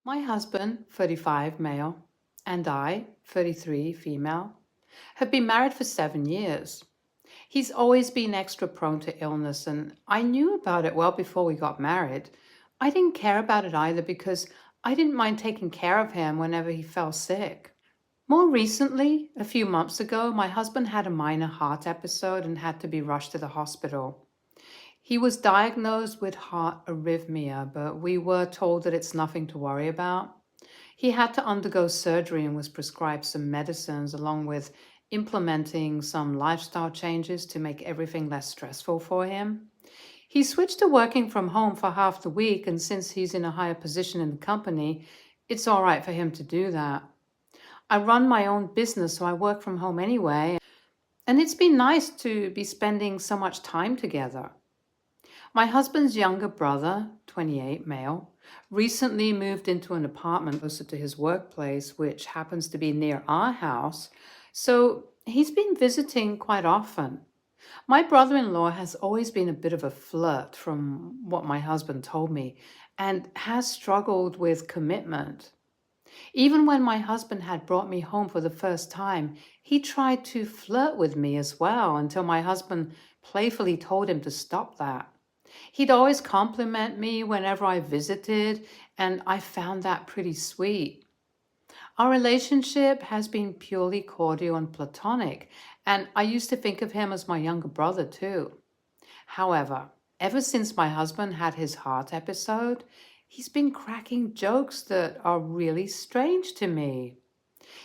My husband, 35 male, and I, 33 female, have been married for 7 years. He's always been extra prone to illness, and I knew about it well before we got married. I didn't care about it either because I didn't mind taking care of him whenever he fell sick. More recently, a few months ago, my husband had a minor heart episode and had to be rushed to the hospital. He was diagnosed with heart arrhythmia, but we were told that it's nothing to worry about. He had to undergo surgery and was prescribed some medicines along with implementing some lifestyle changes to make everything less stressful for him. He switched to working from home for half the week, and since he's in a higher position in the company, it's all right for him to do that. I run my own business, so I work from home anyway, and it's been nice to be spending so much time together. My husband's younger brother, 28 male, recently moved into an apartment closer to his workplace, which happens to be near our house, so he's been visiting quite often. My brother-in-law has always been a bit of a flirt, from what my husband told me, and has struggled with commitment. Even when my husband had brought me home for the first time, he tried to flirt with me as well until my husband playfully told him to stop that. He'd always compliment me whenever I visited, and I found that pretty sweet. Our relationship has been purely cordial and platonic, and I used to think of him as my younger brother too. However, ever since my husband had his heart episode, he's been cracking jokes that are really strange to me.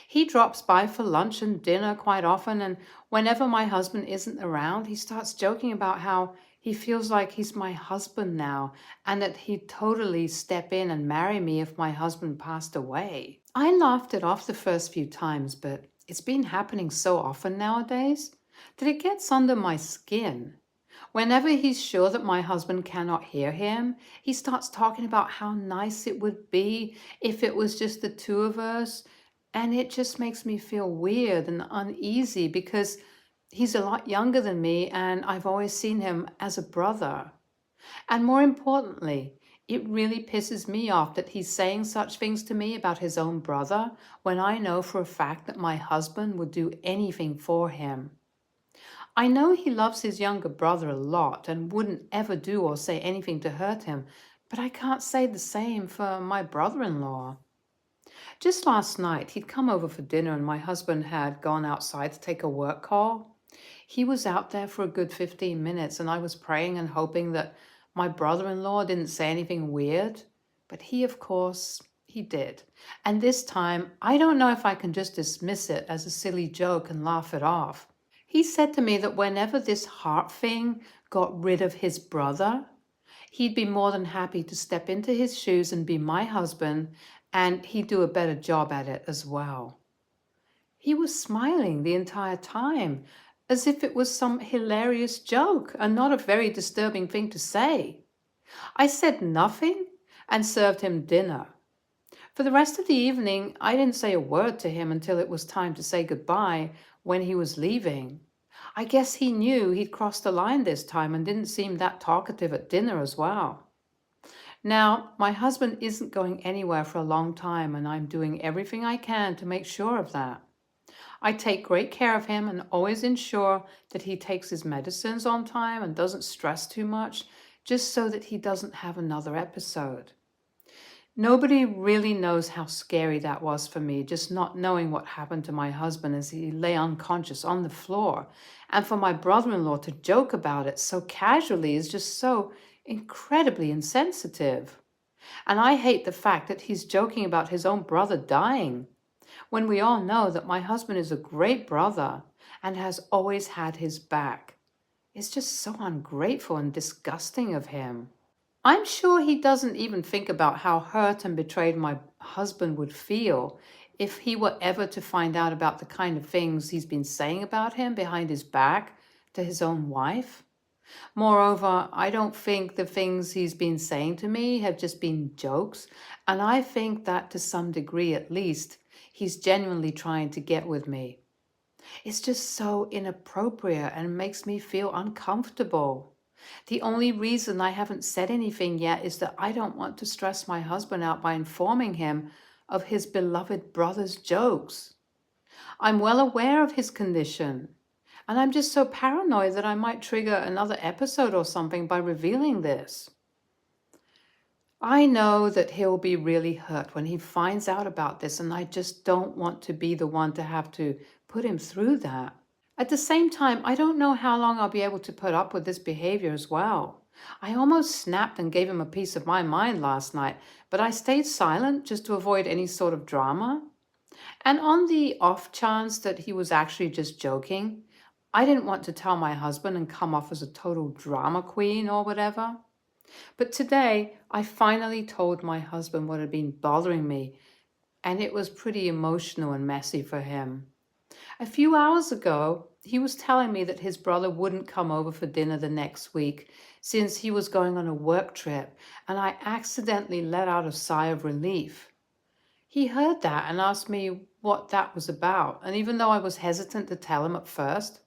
He drops by for lunch and dinner quite often, and whenever my husband isn't around, he starts joking about how he feels like he's my husband now and that he'd totally step in and marry me if my husband passed away. I laughed it off the first few times, but it's been happening so often nowadays that it gets under my skin. Whenever he's sure that my husband cannot hear him, he starts talking about how nice it would be if it was just the two of us. And it just makes me feel weird and uneasy because he's a lot younger than me and I've always seen him as a brother. And more importantly, it really pisses me off that he's saying such things to me about his own brother when I know for a fact that my husband would do anything for him. I know he loves his younger brother a lot and wouldn't ever do or say anything to hurt him, but I can't say the same for my brother-in-law. Just last night, he'd come over for dinner and my husband had gone outside to take a work call. He was out there for a good 15 minutes and I was praying and hoping that my brother-in-law didn't say anything weird, but of course, he did. And this time, I don't know if I can just dismiss it as a silly joke and laugh it off. He said to me that whenever this heart thing got rid of his brother, he'd be more than happy to step into his shoes and be my husband, and he'd do a better job at it as well. He was smiling the entire time, as if it was some hilarious joke and not a very disturbing thing to say. I said nothing and served him dinner. For the rest of the evening, I didn't say a word to him until it was time to say goodbye when he was leaving. I guess he knew he'd crossed the line this time and didn't seem that talkative at dinner as well. Now, my husband isn't going anywhere for a long time, and I'm doing everything I can to make sure of that. I take great care of him and always ensure that he takes his medicines on time and doesn't stress too much, just so that he doesn't have another episode. Nobody really knows how scary that was for me, just not knowing what happened to my husband as he lay unconscious on the floor. And for my brother-in-law to joke about it so casually is just so incredibly insensitive. And I hate the fact that he's joking about his own brother dying, when we all know that my husband is a great brother and has always had his back. It's just so ungrateful and disgusting of him. I'm sure he doesn't even think about how hurt and betrayed my husband would feel if he were ever to find out about the kind of things he's been saying about him behind his back to his own wife. Moreover, I don't think the things he's been saying to me have just been jokes, and I think that to some degree at least, he's genuinely trying to get with me. It's just so inappropriate and makes me feel uncomfortable. The only reason I haven't said anything yet is that I don't want to stress my husband out by informing him of his beloved brother's jokes. I'm well aware of his condition, and I'm just so paranoid that I might trigger another episode or something by revealing this. I know that he'll be really hurt when he finds out about this, and I just don't want to be the one to have to put him through that. At the same time, I don't know how long I'll be able to put up with this behavior as well. I almost snapped and gave him a piece of my mind last night, but I stayed silent just to avoid any sort of drama. And on the off chance that he was actually just joking, I didn't want to tell my husband and come off as a total drama queen or whatever. But today, I finally told my husband what had been bothering me, and it was pretty emotional and messy for him. A few hours ago, he was telling me that his brother wouldn't come over for dinner the next week since he was going on a work trip, and I accidentally let out a sigh of relief. He heard that and asked me what that was about, and even though I was hesitant to tell him at first,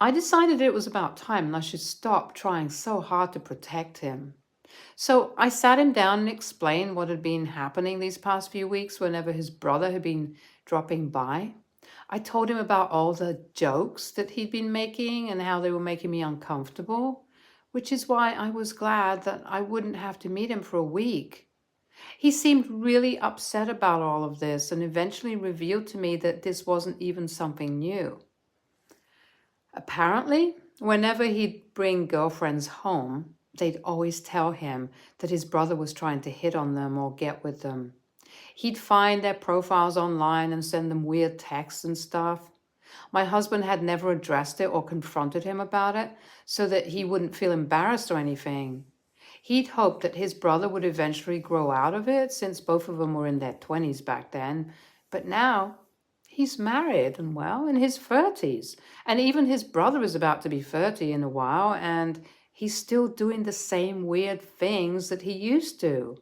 I decided it was about time and I should stop trying so hard to protect him. So I sat him down and explained what had been happening these past few weeks whenever his brother had been dropping by. I told him about all the jokes that he'd been making and how they were making me uncomfortable, which is why I was glad that I wouldn't have to meet him for a week. He seemed really upset about all of this and eventually revealed to me that this wasn't even something new. Apparently, whenever he'd bring girlfriends home, they'd always tell him that his brother was trying to hit on them or get with them. He'd find their profiles online and send them weird texts and stuff. My husband had never addressed it or confronted him about it so that he wouldn't feel embarrassed or anything. He'd hoped that his brother would eventually grow out of it since both of them were in their 20s back then. But now he's married and well in his 30s. And even his brother is about to be 30 in a while, and he's still doing the same weird things that he used to.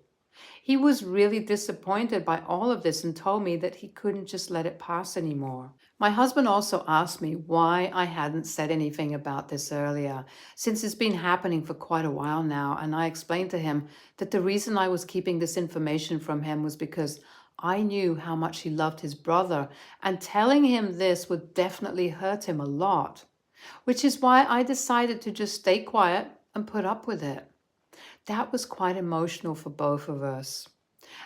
He was really disappointed by all of this and told me that he couldn't just let it pass anymore. My husband also asked me why I hadn't said anything about this earlier, since it's been happening for quite a while now, and I explained to him that the reason I was keeping this information from him was because I knew how much he loved his brother, and telling him this would definitely hurt him a lot, which is why I decided to just stay quiet and put up with it. That was quite emotional for both of us.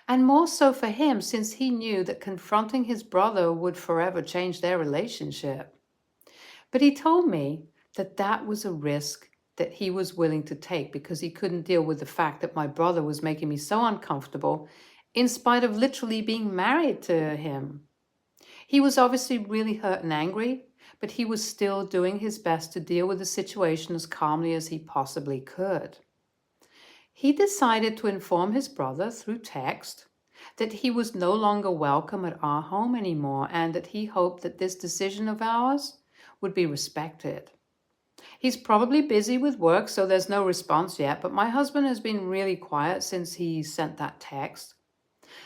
And more so for him, since he knew that confronting his brother would forever change their relationship. But he told me that that was a risk that he was willing to take because he couldn't deal with the fact that my brother was making me so uncomfortable in spite of literally being married to him. He was obviously really hurt and angry, but he was still doing his best to deal with the situation as calmly as he possibly could. He decided to inform his brother through text that he was no longer welcome at our home anymore and that he hoped that this decision of ours would be respected. He's probably busy with work, so there's no response yet, but my husband has been really quiet since he sent that text.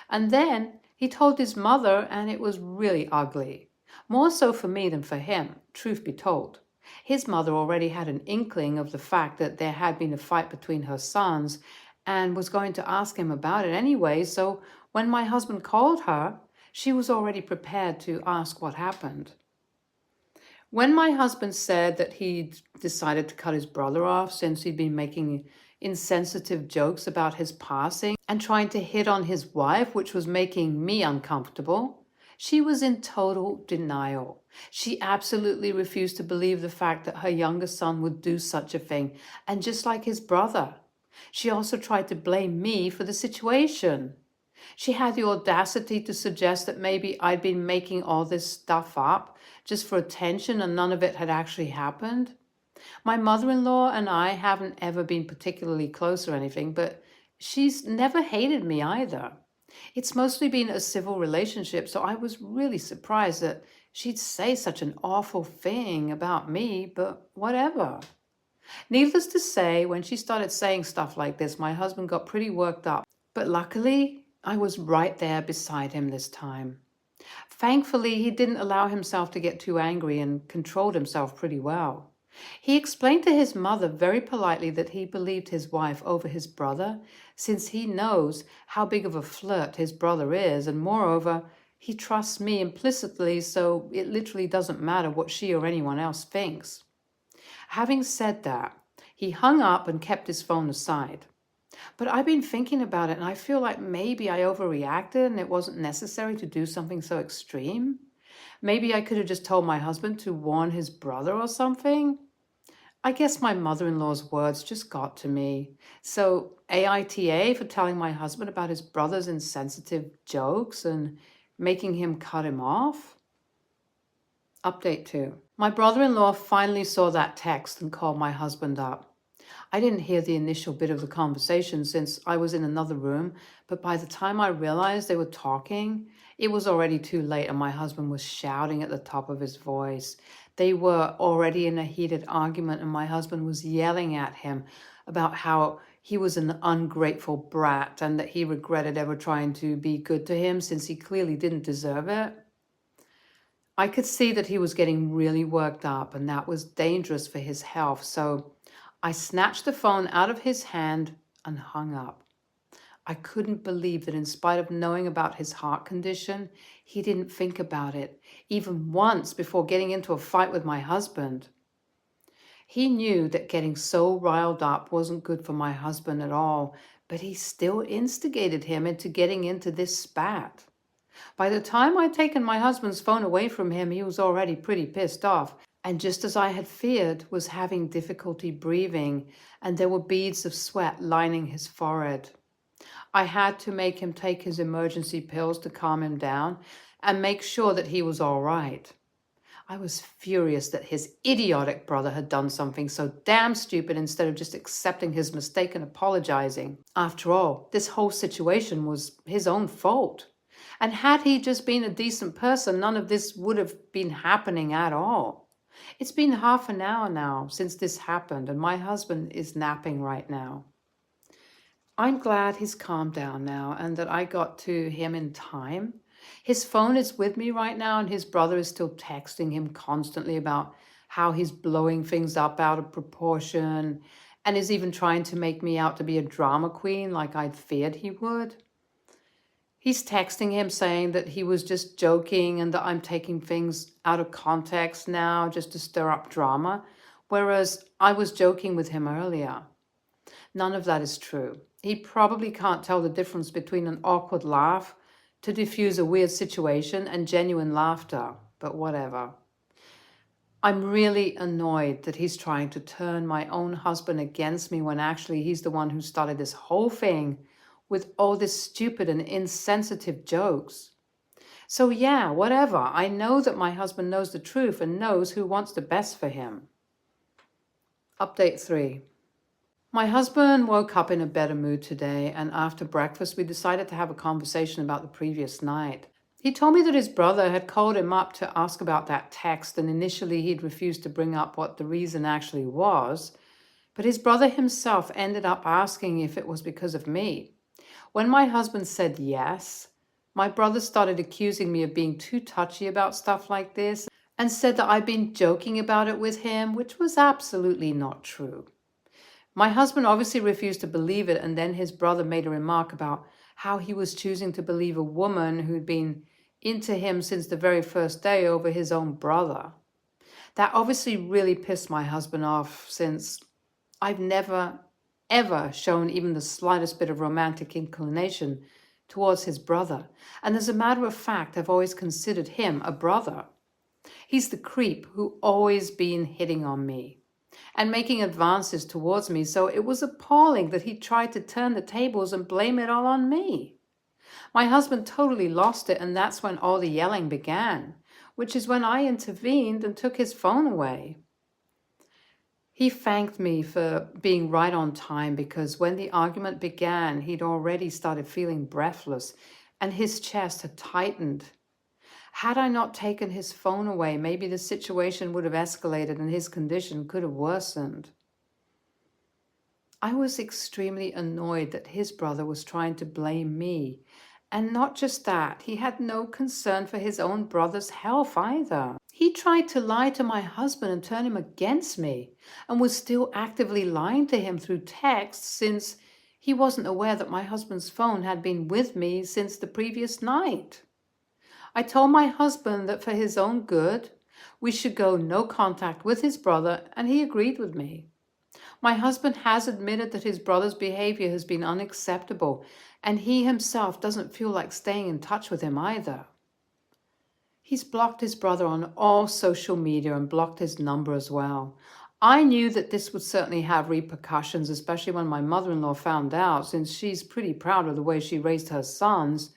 And then he told his mother, and it was really ugly. More so for me than for him, truth be told. His mother already had an inkling of the fact that there had been a fight between her sons and was going to ask him about it anyway, so when my husband called her, she was already prepared to ask what happened. When my husband said that he'd decided to cut his brother off since he'd been making insensitive jokes about his passing and trying to hit on his wife, which was making me uncomfortable, she was in total denial. She absolutely refused to believe the fact that her younger son would do such a thing, and just like his brother, she also tried to blame me for the situation. She had the audacity to suggest that maybe I'd been making all this stuff up just for attention and none of it had actually happened. My mother-in-law and I haven't ever been particularly close or anything, but she's never hated me either. It's mostly been a civil relationship, so I was really surprised that she'd say such an awful thing about me, but whatever. Needless to say, when she started saying stuff like this, my husband got pretty worked up, but luckily, I was right there beside him this time. Thankfully, he didn't allow himself to get too angry and controlled himself pretty well. He explained to his mother very politely that he believed his wife over his brother, since he knows how big of a flirt his brother is, and moreover, he trusts me implicitly, so it literally doesn't matter what she or anyone else thinks. Having said that, he hung up and kept his phone aside. But I've been thinking about it, and I feel like maybe I overreacted and it wasn't necessary to do something so extreme. Maybe I could have just told my husband to warn his brother or something. I guess my mother-in-law's words just got to me. So AITA for telling my husband about his brother's insensitive jokes and making him cut him off. Update 2. My brother-in-law finally saw that text and called my husband up. I didn't hear the initial bit of the conversation since I was in another room, but by the time I realized they were talking, it was already too late and my husband was shouting at the top of his voice. They were already in a heated argument and my husband was yelling at him about how he was an ungrateful brat and that he regretted ever trying to be good to him since he clearly didn't deserve it. I could see that he was getting really worked up and that was dangerous for his health, so I snatched the phone out of his hand and hung up. I couldn't believe that in spite of knowing about his heart condition, he didn't think about it, even once before getting into a fight with my husband. He knew that getting so riled up wasn't good for my husband at all, but he still instigated him into getting into this spat. By the time I'd taken my husband's phone away from him, he was already pretty pissed off, and just as I had feared, was having difficulty breathing, and there were beads of sweat lining his forehead. I had to make him take his emergency pills to calm him down and make sure that he was all right. I was furious that his idiotic brother had done something so damn stupid instead of just accepting his mistake and apologizing. After all, this whole situation was his own fault. And had he just been a decent person, none of this would have been happening at all. It's been half an hour now since this happened, and my husband is napping right now. I'm glad he's calmed down now and that I got to him in time. His phone is with me right now, and his brother is still texting him constantly about how he's blowing things up out of proportion and is even trying to make me out to be a drama queen like I'd feared he would. He's texting him saying that he was just joking and that I'm taking things out of context now just to stir up drama, whereas I was joking with him earlier. None of that is true. He probably can't tell the difference between an awkward laugh to diffuse a weird situation and genuine laughter, but whatever. I'm really annoyed that he's trying to turn my own husband against me when actually he's the one who started this whole thing with all this stupid and insensitive jokes. So yeah, whatever. I know that my husband knows the truth and knows who wants the best for him. Update 3. My husband woke up in a better mood today, and after breakfast we decided to have a conversation about the previous night. He told me that his brother had called him up to ask about that text, and initially he'd refused to bring up what the reason actually was, but his brother himself ended up asking if it was because of me. When my husband said yes, my brother started accusing me of being too touchy about stuff like this and said that I'd been joking about it with him, which was absolutely not true. My husband obviously refused to believe it, and then his brother made a remark about how he was choosing to believe a woman who'd been into him since the very first day over his own brother. That obviously really pissed my husband off, since I've never, ever shown even the slightest bit of romantic inclination towards his brother. And as a matter of fact, I've always considered him a brother. He's the creep who always been hitting on me and making advances towards me, so it was appalling that he tried to turn the tables and blame it all on me. My husband totally lost it, and that's when all the yelling began, which is when I intervened and took his phone away. He thanked me for being right on time, because when the argument began, he'd already started feeling breathless and his chest had tightened. Had I not taken his phone away, maybe the situation would have escalated and his condition could have worsened. I was extremely annoyed that his brother was trying to blame me And not just that, he had no concern for his own brother's health either. He tried to lie to my husband and turn him against me, and was still actively lying to him through text since he wasn't aware that my husband's phone had been with me since the previous night. I told my husband that for his own good, we should go no contact with his brother, and he agreed with me. My husband has admitted that his brother's behavior has been unacceptable, and he himself doesn't feel like staying in touch with him either. He's blocked his brother on all social media and blocked his number as well. I knew that this would certainly have repercussions, especially when my mother-in-law found out, since she's pretty proud of the way she raised her sons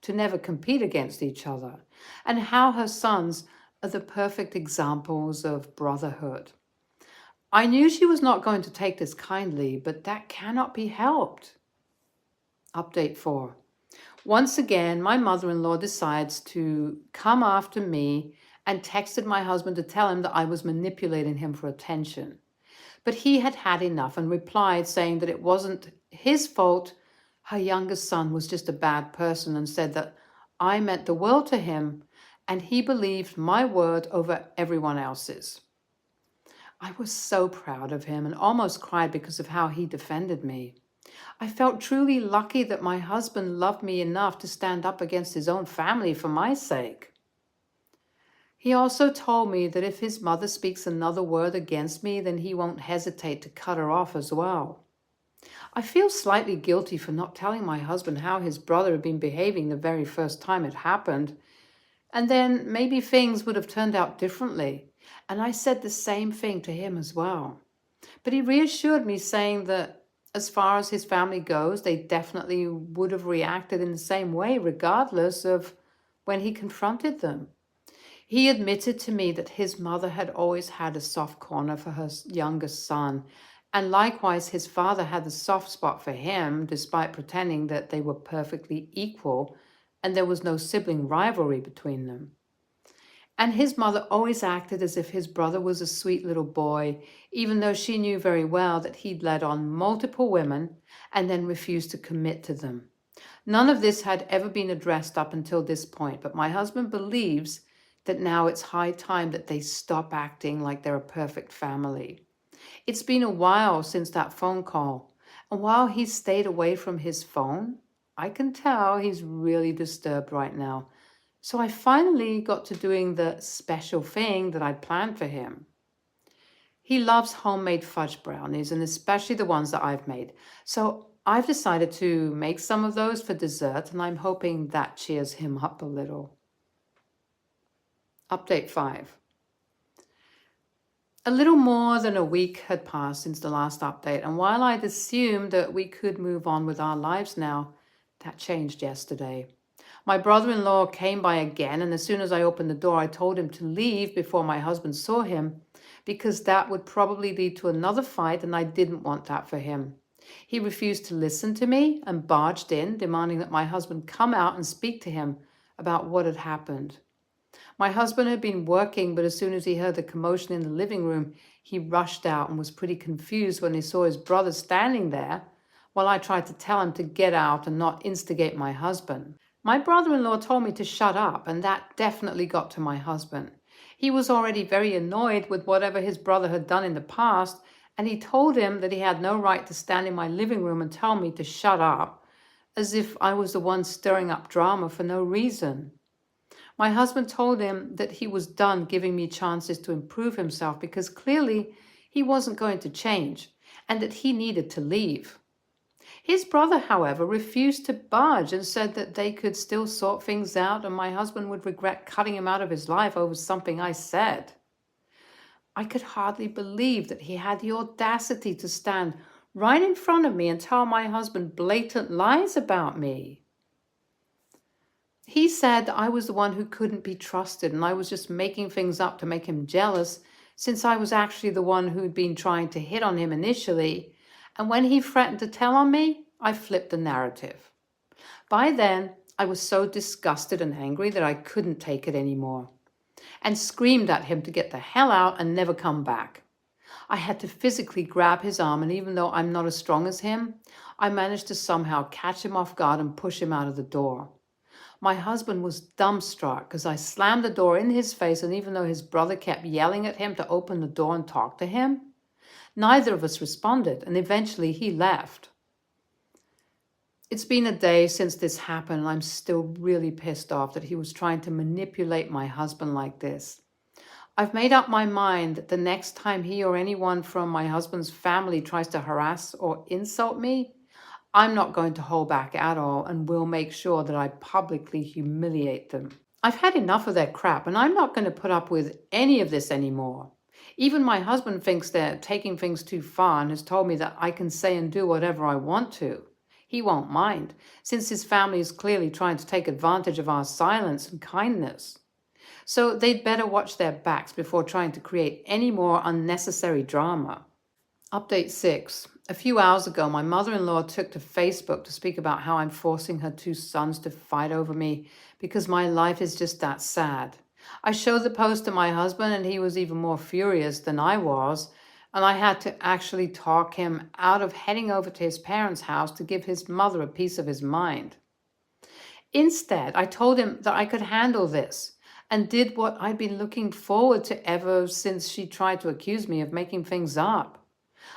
to never compete against each other, and how her sons are the perfect examples of brotherhood. I knew she was not going to take this kindly, but that cannot be helped. Update 4. Once again, my mother-in-law decides to come after me and texted my husband to tell him that I was manipulating him for attention. But he had had enough and replied saying that it wasn't his fault. Her youngest son was just a bad person, and said that I meant the world to him and he believed my word over everyone else's. I was so proud of him and almost cried because of how he defended me. I felt truly lucky that my husband loved me enough to stand up against his own family for my sake. He also told me that if his mother speaks another word against me, then he won't hesitate to cut her off as well. I feel slightly guilty for not telling my husband how his brother had been behaving the very first time it happened, and then maybe things would have turned out differently, and I said the same thing to him as well. But he reassured me, saying that as far as his family goes, they definitely would have reacted in the same way regardless of when he confronted them. He admitted to me that his mother had always had a soft corner for her youngest son, and likewise his father had a soft spot for him, despite pretending that they were perfectly equal and there was no sibling rivalry between them. And his mother always acted as if his brother was a sweet little boy, even though she knew very well that he'd led on multiple women and then refused to commit to them. None of this had ever been addressed up until this point, but my husband believes that now it's high time that they stop acting like they're a perfect family. It's been a while since that phone call, and while he's stayed away from his phone, I can tell he's really disturbed right now. So I finally got to doing the special thing that I'd planned for him. He loves homemade fudge brownies, and especially the ones that I've made. So I've decided to make some of those for dessert, and I'm hoping that cheers him up a little. Update 5. A little more than a week had passed since the last update, and while I'd assumed that we could move on with our lives now, that changed yesterday. My brother-in-law came by again, and as soon as I opened the door, I told him to leave before my husband saw him, because that would probably lead to another fight, and I didn't want that for him. He refused to listen to me and barged in, demanding that my husband come out and speak to him about what had happened. My husband had been working, but as soon as he heard the commotion in the living room, he rushed out and was pretty confused when he saw his brother standing there, while I tried to tell him to get out and not instigate my husband. My brother-in-law told me to shut up, and that definitely got to my husband. He was already very annoyed with whatever his brother had done in the past, and he told him that he had no right to stand in my living room and tell me to shut up, as if I was the one stirring up drama for no reason. My husband told him that he was done giving me chances to improve himself because clearly he wasn't going to change, and that he needed to leave. His brother, however, refused to budge and said that they could still sort things out and my husband would regret cutting him out of his life over something I said. I could hardly believe that he had the audacity to stand right in front of me and tell my husband blatant lies about me. He said I was the one who couldn't be trusted and I was just making things up to make him jealous, since I was actually the one who'd been trying to hit on him initially. And when he threatened to tell on me, I flipped the narrative. By then, I was so disgusted and angry that I couldn't take it anymore, and screamed at him to get the hell out and never come back. I had to physically grab his arm, and even though I'm not as strong as him, I managed to somehow catch him off guard and push him out of the door. My husband was dumbstruck because I slammed the door in his face, and even though his brother kept yelling at him to open the door and talk to him, neither of us responded, and eventually he left. It's been a day since this happened, and I'm still really pissed off that he was trying to manipulate my husband like this. I've made up my mind that the next time he or anyone from my husband's family tries to harass or insult me, I'm not going to hold back at all and will make sure that I publicly humiliate them. I've had enough of their crap, and I'm not going to put up with any of this anymore. Even my husband thinks they're taking things too far and has told me that I can say and do whatever I want to. He won't mind, since his family is clearly trying to take advantage of our silence and kindness. So they'd better watch their backs before trying to create any more unnecessary drama. Update 6. A few hours ago, my mother-in-law took to Facebook to speak about how I'm forcing her 2 sons to fight over me because my life is just that sad. I showed the post to my husband, and he was even more furious than I was, and I had to actually talk him out of heading over to his parents' house to give his mother a piece of his mind. Instead, I told him that I could handle this and did what I'd been looking forward to ever since she tried to accuse me of making things up.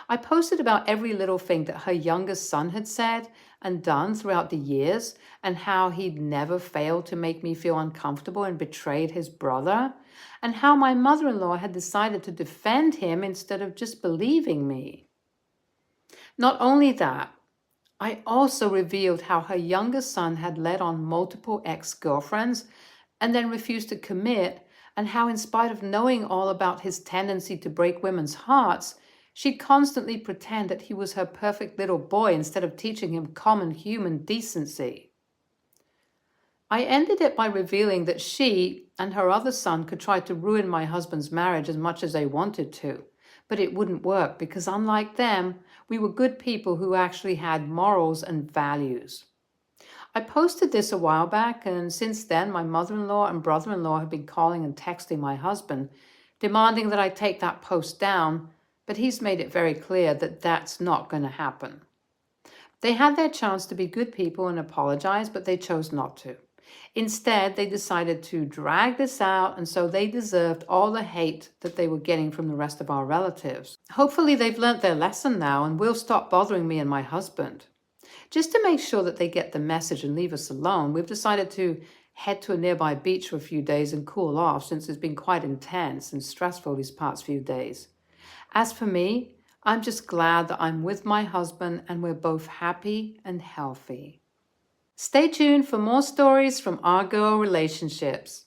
I posted about every little thing that her youngest son had said and done throughout the years, and how he'd never failed to make me feel uncomfortable and betrayed his brother, and how my mother-in-law had decided to defend him instead of just believing me. Not only that, I also revealed how her youngest son had led on multiple ex-girlfriends and then refused to commit, and how in spite of knowing all about his tendency to break women's hearts, she'd constantly pretend that he was her perfect little boy instead of teaching him common human decency. I ended it by revealing that she and her other son could try to ruin my husband's marriage as much as they wanted to, but it wouldn't work because unlike them, we were good people who actually had morals and values. I posted this a while back, and since then my mother-in-law and brother-in-law have been calling and texting my husband, demanding that I take that post down, but he's made it very clear that that's not going to happen. They had their chance to be good people and apologize, but they chose not to. Instead, they decided to drag this out, and so they deserved all the hate that they were getting from the rest of our relatives. Hopefully they've learnt their lesson now and will stop bothering me and my husband. Just to make sure that they get the message and leave us alone, we've decided to head to a nearby beach for a few days and cool off, since it's been quite intense and stressful these past few days. As for me, I'm just glad that I'm with my husband and we're both happy and healthy. Stay tuned for more stories from our girl relationships.